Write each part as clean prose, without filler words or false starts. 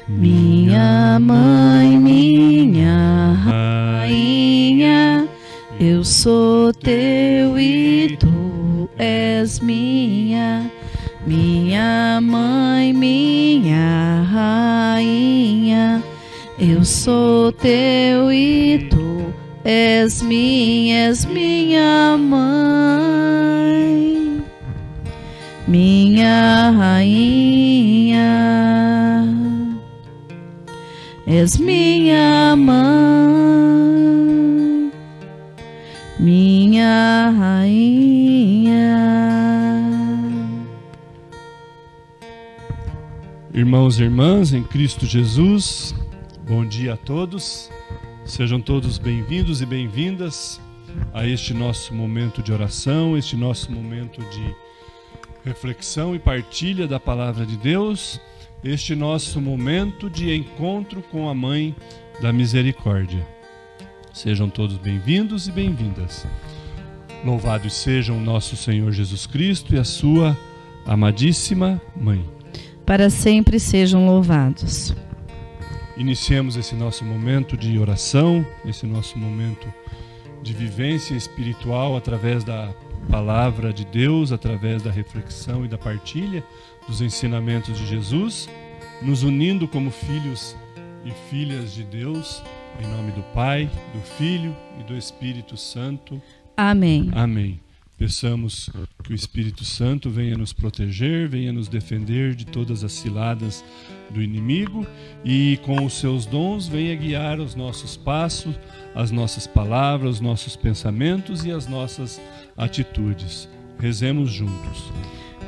Minha mãe, minha rainha, eu sou teu e tu és minha. Minha mãe, minha rainha, eu sou teu e tu és minha mãe, minha rainha, és minha mãe, minha rainha. Irmãos e irmãs em Cristo Jesus, bom dia a todos, sejam todos bem-vindos e bem-vindas a este nosso momento de oração, este nosso momento de reflexão e partilha da Palavra de Deus, este nosso momento de encontro com a Mãe da Misericórdia. Sejam todos bem-vindos e bem-vindas. Louvado seja o nosso Senhor Jesus Cristo e a sua amadíssima Mãe. Para sempre sejam louvados. Iniciemos esse nosso momento de oração, esse nosso momento de vivência espiritual através da Palavra de Deus, através da reflexão e da partilha dos ensinamentos de Jesus, nos unindo como filhos e filhas de Deus, em nome do Pai, do Filho e do Espírito Santo. Amém. Amém. Peçamos que o Espírito Santo venha nos proteger, venha nos defender de todas as ciladas do inimigo e com os seus dons venha guiar os nossos passos, as nossas palavras, os nossos pensamentos e as nossas atitudes. Rezemos juntos.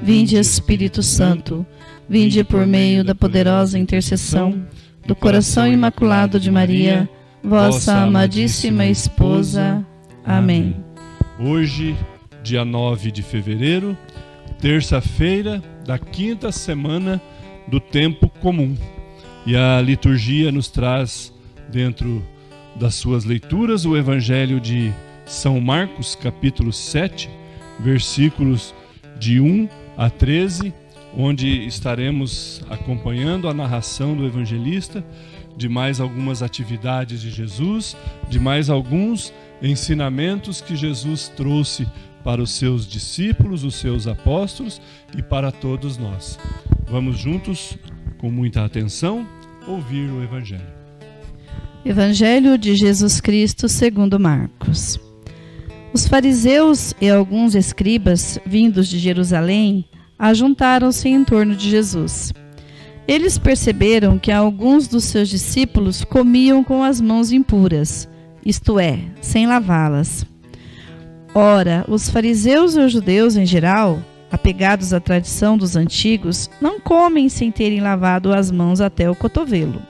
Vinde, Espírito Santo, vinde por meio da poderosa intercessão do coração imaculado de Maria, vossa amadíssima esposa. Amém. Hoje, dia 9 de fevereiro, terça-feira da quinta semana do tempo comum. E a liturgia nos traz, dentro das suas leituras, o Evangelho de São Marcos, capítulo 7, versículos de 1 a 13, onde estaremos acompanhando a narração do evangelista de mais algumas atividades de Jesus, de mais alguns ensinamentos que Jesus trouxe para os seus discípulos, os seus apóstolos e para todos nós. Vamos juntos, com muita atenção, ouvir o Evangelho. Evangelho de Jesus Cristo segundo Marcos. Os fariseus e alguns escribas, vindos de Jerusalém, ajuntaram-se em torno de Jesus. Eles perceberam que alguns dos seus discípulos comiam com as mãos impuras, isto é, sem lavá-las. Ora, os fariseus e os judeus em geral, apegados à tradição dos antigos, não comem sem terem lavado as mãos até o cotovelo.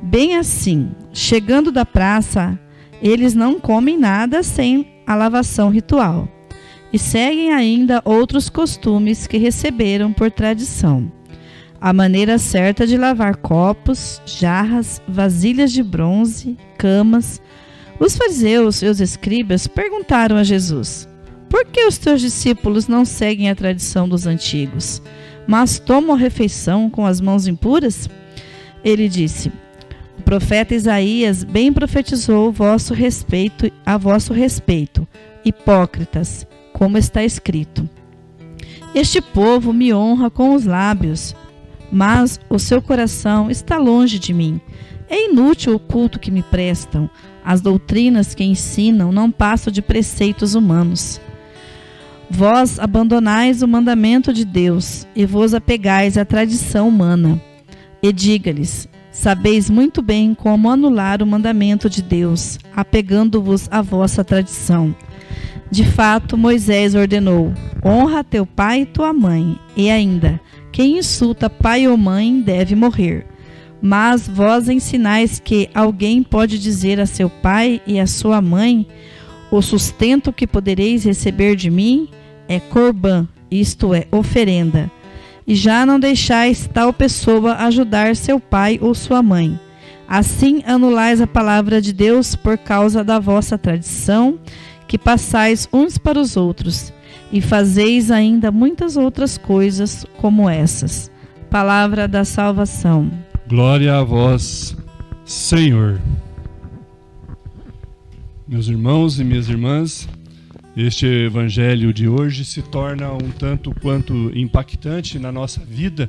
Bem assim, chegando da praça, eles não comem nada sem a lavação ritual, e seguem ainda outros costumes que receberam por tradição. A maneira certa de lavar copos, jarras, vasilhas de bronze, camas. Os fariseus e os escribas perguntaram a Jesus: por que os teus discípulos não seguem a tradição dos antigos, mas tomam a refeição com as mãos impuras? Ele disse: o profeta Isaías bem profetizou a vosso respeito, hipócritas, como está escrito: este povo me honra com os lábios, mas o seu coração está longe de mim. É inútil o culto que me prestam. As doutrinas que ensinam não passam de preceitos humanos. Vós abandonais o mandamento de Deus e vos apegais à tradição humana. E diga-lhes: sabeis muito bem como anular o mandamento de Deus, apegando-vos à vossa tradição. De fato, Moisés ordenou: honra teu pai e tua mãe, e ainda, quem insulta pai ou mãe deve morrer. Mas vós ensinais que alguém pode dizer a seu pai e a sua mãe: o sustento que podereis receber de mim é corbã, isto é, oferenda. E já não deixais tal pessoa ajudar seu pai ou sua mãe. Assim anulais a palavra de Deus por causa da vossa tradição, que passais uns para os outros, e fazeis ainda muitas outras coisas como essas. Palavra da salvação. Glória a vós, Senhor. Meus irmãos e minhas irmãs, este evangelho de hoje se torna um tanto quanto impactante na nossa vida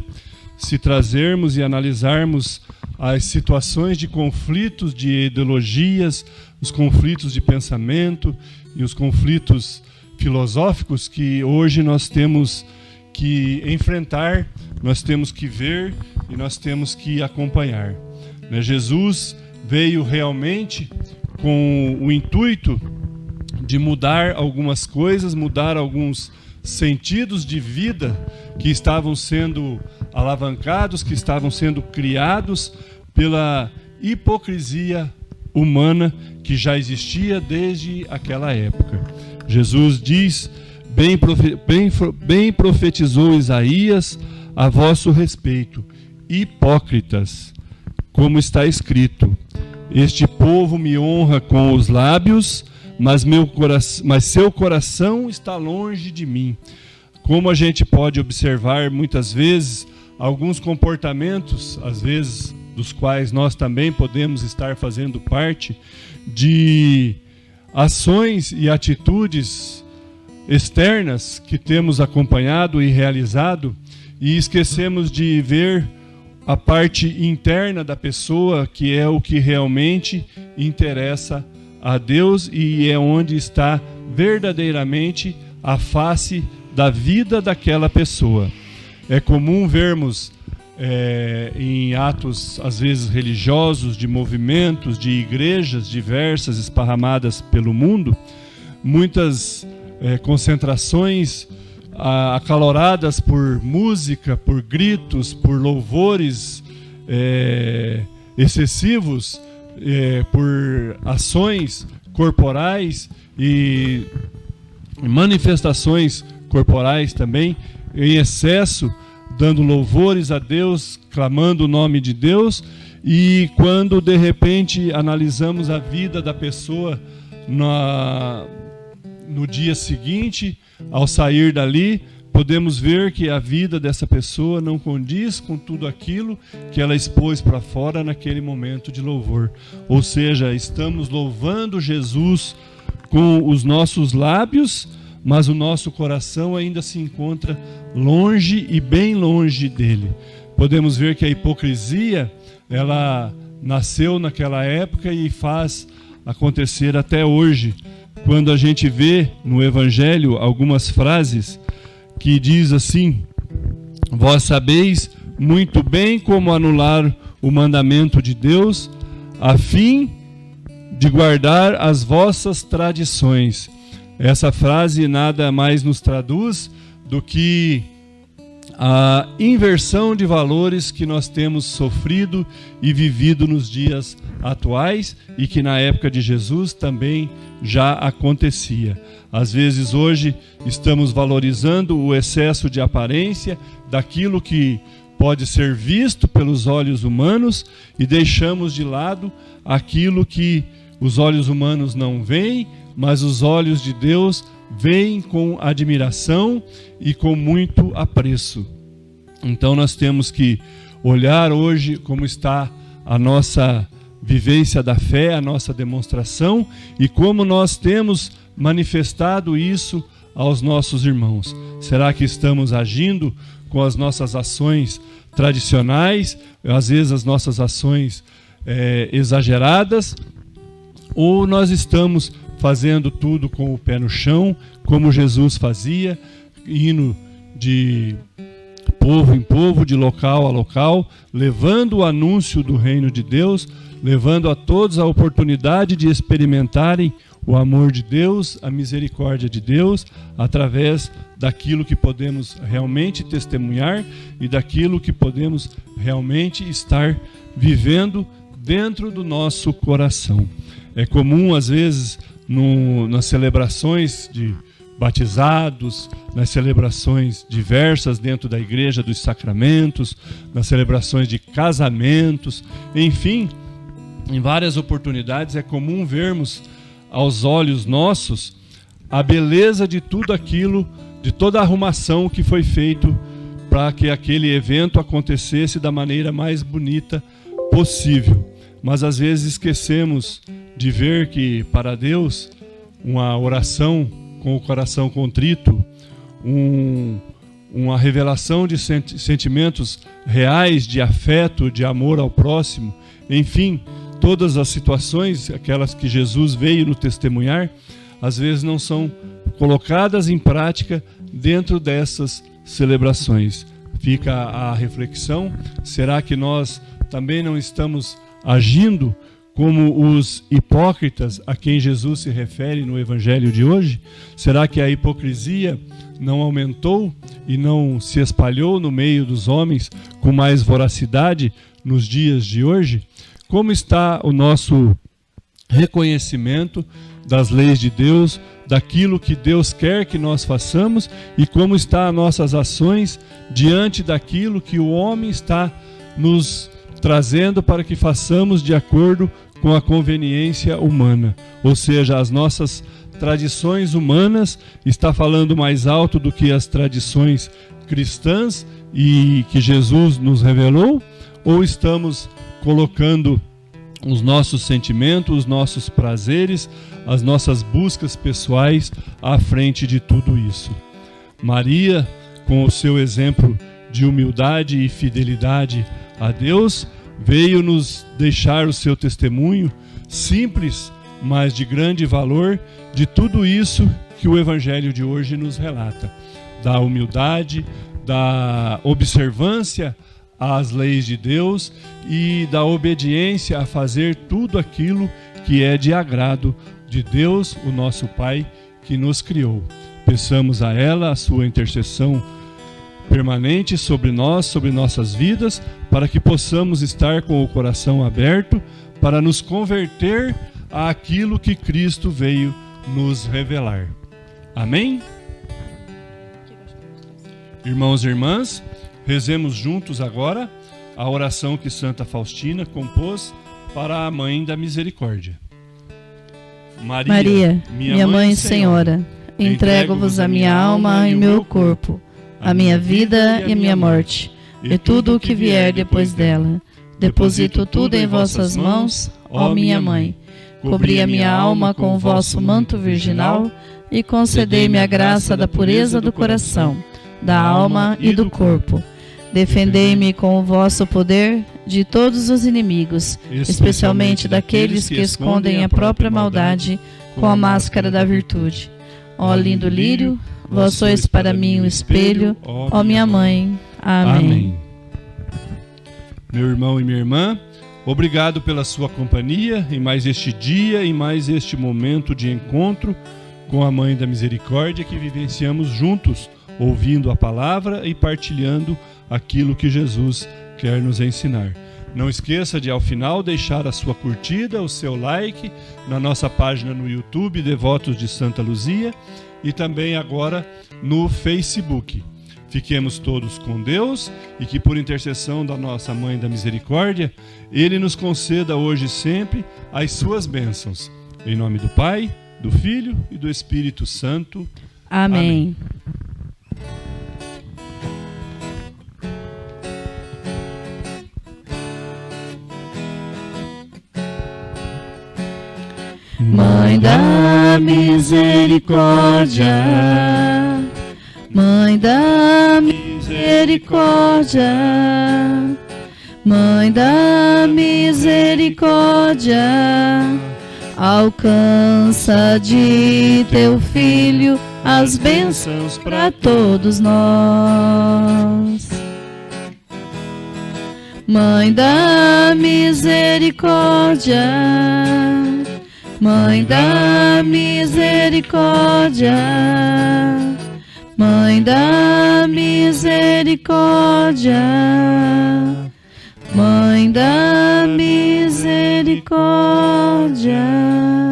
se trazermos e analisarmos as situações de conflitos de ideologias, os conflitos de pensamento e os conflitos filosóficos que hoje nós temos que enfrentar, nós temos que ver e nós temos que acompanhar. Jesus veio realmente com o intuito de mudar algumas coisas, mudar alguns sentidos de vida que estavam sendo alavancados, que estavam sendo criados pela hipocrisia humana que já existia desde aquela época. Jesus diz, bem profetizou Isaías a vosso respeito, hipócritas, como está escrito, este povo me honra com os lábios, mas seu coração está longe de mim. Como a gente pode observar muitas vezes alguns comportamentos, às vezes dos quais nós também podemos estar fazendo parte, de ações e atitudes externas que temos acompanhado e realizado, e esquecemos de ver a parte interna da pessoa, que é o que realmente interessa a Deus e é onde está verdadeiramente a face da vida daquela pessoa. É comum vermos em atos, às vezes religiosos, de movimentos, de igrejas diversas esparramadas pelo mundo, muitas concentrações acaloradas por música, por gritos, por louvores excessivos, por ações corporais e manifestações corporais também, em excesso, dando louvores a Deus, clamando o nome de Deus, e quando de repente analisamos a vida da pessoa no dia seguinte, ao sair dali, podemos ver que a vida dessa pessoa não condiz com tudo aquilo que ela expôs para fora naquele momento de louvor. Ou seja, estamos louvando Jesus com os nossos lábios, mas o nosso coração ainda se encontra longe e bem longe dele. Podemos ver que a hipocrisia, ela nasceu naquela época e faz acontecer até hoje. Quando a gente vê no Evangelho algumas frases que diz assim: vós sabeis muito bem como anular o mandamento de Deus, a fim de guardar as vossas tradições. Essa frase nada mais nos traduz do que a inversão de valores que nós temos sofrido e vivido nos dias atuais e que na época de Jesus também já acontecia. Às vezes hoje estamos valorizando o excesso de aparência daquilo que pode ser visto pelos olhos humanos e deixamos de lado aquilo que os olhos humanos não veem, mas os olhos de Deus veem com admiração e com muito apreço. Então nós temos que olhar hoje como está a nossa vivência da fé, a nossa demonstração e como nós temos manifestado isso aos nossos irmãos. Será que estamos agindo com as nossas ações tradicionais, às vezes as nossas ações exageradas, ou nós estamos fazendo tudo com o pé no chão, como Jesus fazia, indo de povo em povo, de local a local, levando o anúncio do reino de Deus, levando a todos a oportunidade de experimentarem o amor de Deus, a misericórdia de Deus, através daquilo que podemos realmente testemunhar e daquilo que podemos realmente estar vivendo dentro do nosso coração. É comum, às vezes, nas celebrações de batizados, nas celebrações diversas dentro da igreja dos sacramentos, nas celebrações de casamentos, enfim, em várias oportunidades é comum vermos aos olhos nossos a beleza de tudo aquilo, de toda a arrumação que foi feito para que aquele evento acontecesse da maneira mais bonita possível. Mas às vezes esquecemos de ver que para Deus uma oração com o coração contrito, uma revelação de sentimentos reais, de afeto, de amor ao próximo, enfim, todas as situações, aquelas que Jesus veio nos testemunhar, às vezes não são colocadas em prática dentro dessas celebrações. Fica a reflexão: será que nós também não estamos agindo como os hipócritas a quem Jesus se refere no Evangelho de hoje? Será que a hipocrisia não aumentou e não se espalhou no meio dos homens com mais voracidade nos dias de hoje? Como está o nosso reconhecimento das leis de Deus, daquilo que Deus quer que nós façamos, e como estão as nossas ações diante daquilo que o homem está nos trazendo para que façamos de acordo com a conveniência humana? Ou seja, as nossas tradições humanas estão falando mais alto do que as tradições cristãs e que Jesus nos revelou? Ou estamos colocando os nossos sentimentos, os nossos prazeres, as nossas buscas pessoais à frente de tudo isso? Maria, com o seu exemplo de humildade e fidelidade a Deus, veio nos deixar o seu testemunho simples, mas de grande valor, de tudo isso que o Evangelho de hoje nos relata: da humildade, da observância às leis de Deus e da obediência a fazer tudo aquilo que é de agrado de Deus, o nosso Pai, que nos criou. Peçamos a ela a sua intercessão permanente sobre nós, sobre nossas vidas, para que possamos estar com o coração aberto para nos converter àquilo que Cristo veio nos revelar. Amém? Irmãos e irmãs, rezemos juntos agora a oração que Santa Faustina compôs para a Mãe da Misericórdia. Maria, minha Mãe Senhora, entrego-vos a minha alma e meu corpo, a minha vida e a minha morte, e tudo o que vier depois dela. Deposito tudo em vossas mãos, ó minha Mãe. Cobri a minha alma com o vosso manto virginal e concedei-me a graça da pureza do coração, da alma e do corpo. Defendei-me com o vosso poder de todos os inimigos, especialmente daqueles que escondem a própria maldade com a máscara da virtude. Ó lindo lírio, vós sois para mim o espelho, ó minha Mãe. Amém. Meu irmão e minha irmã, obrigado pela sua companhia em mais este dia, em mais este momento de encontro com a Mãe da Misericórdia que vivenciamos juntos, ouvindo a palavra e partilhando aquilo que Jesus quer nos ensinar. Não esqueça de, ao final, deixar a sua curtida, o seu like na nossa página no YouTube, Devotos de Santa Luzia, e também agora no Facebook. Fiquemos todos com Deus e que, por intercessão da nossa Mãe da Misericórdia, Ele nos conceda hoje e sempre as suas bênçãos. Em nome do Pai, do Filho e do Espírito Santo. Amém. Mãe da Misericórdia, Mãe da Misericórdia, Mãe da Misericórdia, alcança de teu Filho as bênçãos para todos nós. Mãe da Misericórdia, Mãe da Misericórdia, Mãe da Misericórdia, Mãe da Misericórdia.